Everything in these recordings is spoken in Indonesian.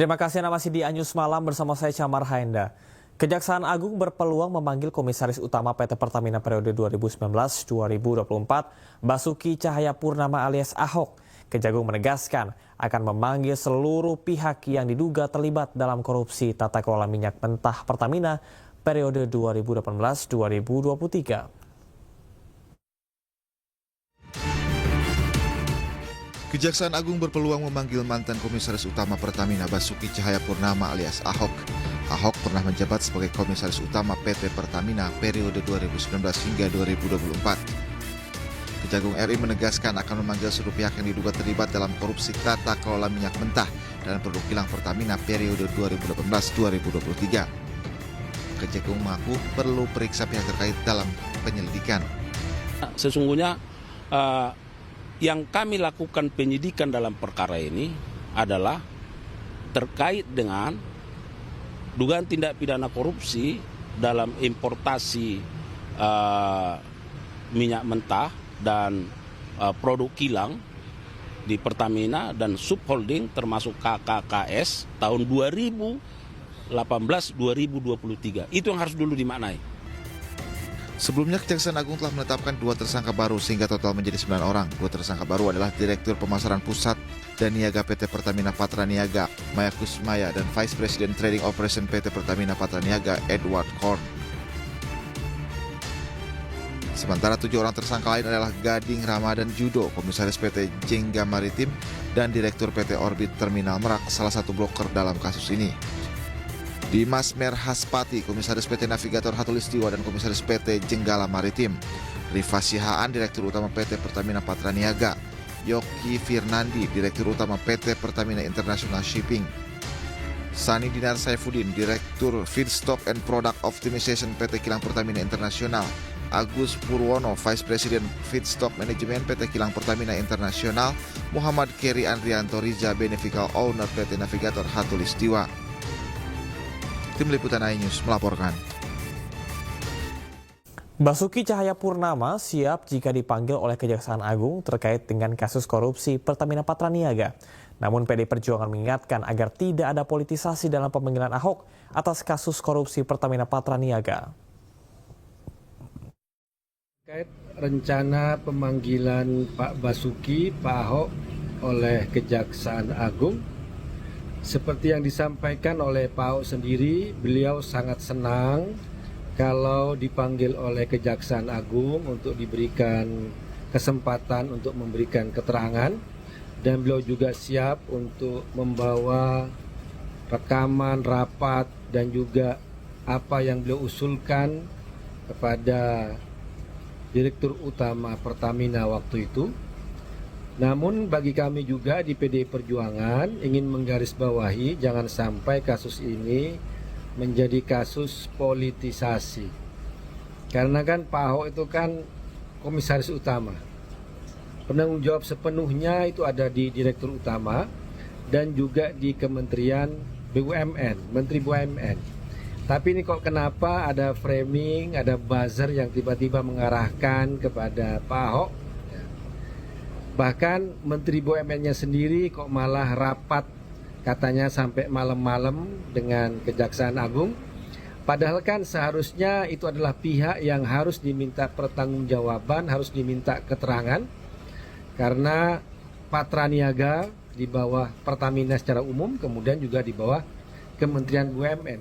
Terima kasih Anda masih di Anyus Malam bersama saya Camar Haenda. Kejaksaan Agung berpeluang memanggil Komisaris Utama PT Pertamina periode 2019-2024 Basuki Cahayapurnama alias Ahok. Kejagung menegaskan akan memanggil seluruh pihak yang diduga terlibat dalam korupsi tata kelola minyak mentah Pertamina periode 2018-2023. Kejaksaan Agung berpeluang memanggil mantan Komisaris Utama Pertamina Basuki Cahayapurnama alias Ahok. Ahok pernah menjabat sebagai Komisaris Utama PT Pertamina periode 2019 hingga 2024. Kejagung RI menegaskan akan memanggil seluruh pihak yang diduga terlibat dalam korupsi tata kelola minyak mentah dan produk kilang Pertamina periode 2018-2023. Kejagung mengaku perlu periksa pihak terkait dalam penyelidikan. Sesungguhnya yang kami lakukan penyidikan dalam perkara ini adalah terkait dengan dugaan tindak pidana korupsi dalam importasi minyak mentah dan produk kilang di Pertamina dan subholding termasuk KKKS tahun 2018-2023. Itu yang harus dulu dimaknai. Sebelumnya Kejaksaan Agung telah menetapkan 2 tersangka baru sehingga total menjadi 9 orang. 2 tersangka baru adalah Direktur Pemasaran Pusat dan Niaga PT Pertamina Patraniaga, Maya Kusmaya, dan Vice President Trading Operation PT Pertamina Patraniaga, Edward Korn. Sementara 7 orang tersangka lain adalah Gading Ramadan Judo, Komisaris PT Jengga Maritim, dan Direktur PT Orbit Terminal Merak, salah satu broker dalam kasus ini. Dimas Merhaspati, Komisaris PT Navigator Hatulistiwa dan Komisaris PT Jenggala Maritim. Rifa Sihaan, Direktur Utama PT Pertamina Patraniaga. Yoki Firnandi, Direktur Utama PT Pertamina International Shipping. Sani Dinar Saifuddin, Direktur Feedstock and Product Optimization PT Kilang Pertamina Internasional. Agus Purwono, Vice President Feedstock Management PT Kilang Pertamina Internasional. Muhammad Keri Andrianto Riza, Beneficial Owner PT Navigator Hatulistiwa. Tim Liputan iNews melaporkan. Basuki Cahayapurnama siap jika dipanggil oleh Kejaksaan Agung terkait dengan kasus korupsi Pertamina Patraniaga. Namun PD Perjuangan mengingatkan agar tidak ada politisasi dalam pemanggilan Ahok atas kasus korupsi Pertamina Patraniaga. Terkait rencana pemanggilan Pak Basuki, Pak Ahok oleh Kejaksaan Agung, seperti yang disampaikan oleh Pak Ahok sendiri, beliau sangat senang kalau dipanggil oleh Kejaksaan Agung untuk diberikan kesempatan untuk memberikan keterangan, dan beliau juga siap untuk membawa rekaman, rapat, dan juga apa yang beliau usulkan kepada Direktur Utama Pertamina waktu itu. Namun bagi kami juga di PDI Perjuangan ingin menggarisbawahi jangan sampai kasus ini menjadi kasus politisasi. Karena kan Pak Ahok itu kan Komisaris Utama. Penanggung jawab sepenuhnya itu ada di Direktur Utama dan juga di Kementerian BUMN, Menteri BUMN. Tapi ini kok kenapa ada framing, ada buzzer yang tiba-tiba mengarahkan kepada Pak Ahok? Bahkan Menteri BUMN-nya sendiri kok malah rapat katanya sampai malam-malam dengan Kejaksaan Agung. Padahal kan seharusnya itu adalah pihak yang harus diminta pertanggungjawaban, harus diminta keterangan. Karena Patraniaga di bawah Pertamina secara umum, kemudian juga di bawah Kementerian BUMN.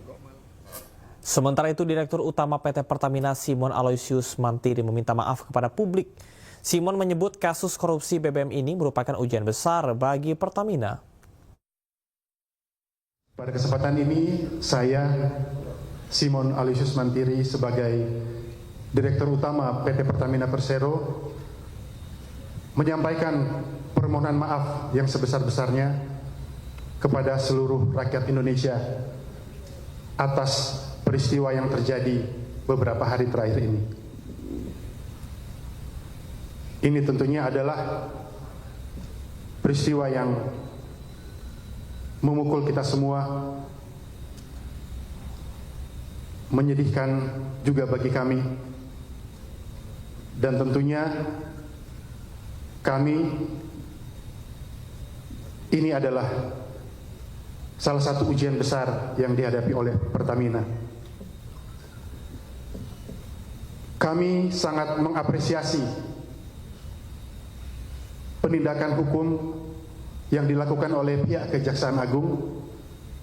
Sementara itu Direktur Utama PT Pertamina Simon Aloysius Mantiri meminta maaf kepada publik. Simon menyebut kasus korupsi BBM ini merupakan ujian besar bagi Pertamina. Pada kesempatan ini, saya, Simon Aloysius Mantiri, sebagai Direktur Utama PT Pertamina Persero, menyampaikan permohonan maaf yang sebesar-besarnya kepada seluruh rakyat Indonesia atas peristiwa yang terjadi beberapa hari terakhir ini. Ini tentunya adalah peristiwa yang memukul kita semua, menyedihkan juga bagi kami, dan tentunya kami ini adalah salah satu ujian besar yang dihadapi oleh Pertamina. Kami sangat mengapresiasi penindakan hukum yang dilakukan oleh pihak Kejaksaan Agung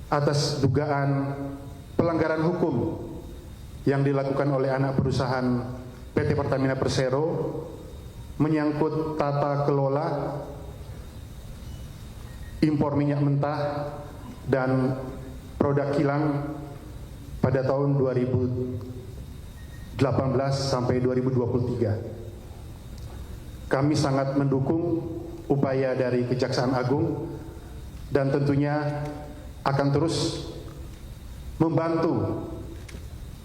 atas dugaan pelanggaran hukum yang dilakukan oleh anak perusahaan PT Pertamina Persero menyangkut tata kelola impor minyak mentah dan produk kilang pada tahun 2018 sampai 2023. Kami sangat mendukung upaya dari Kejaksaan Agung dan tentunya akan terus membantu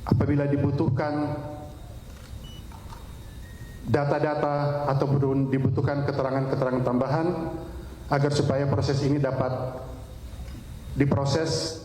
apabila dibutuhkan data-data ataupun dibutuhkan keterangan-keterangan tambahan agar supaya proses ini dapat diproses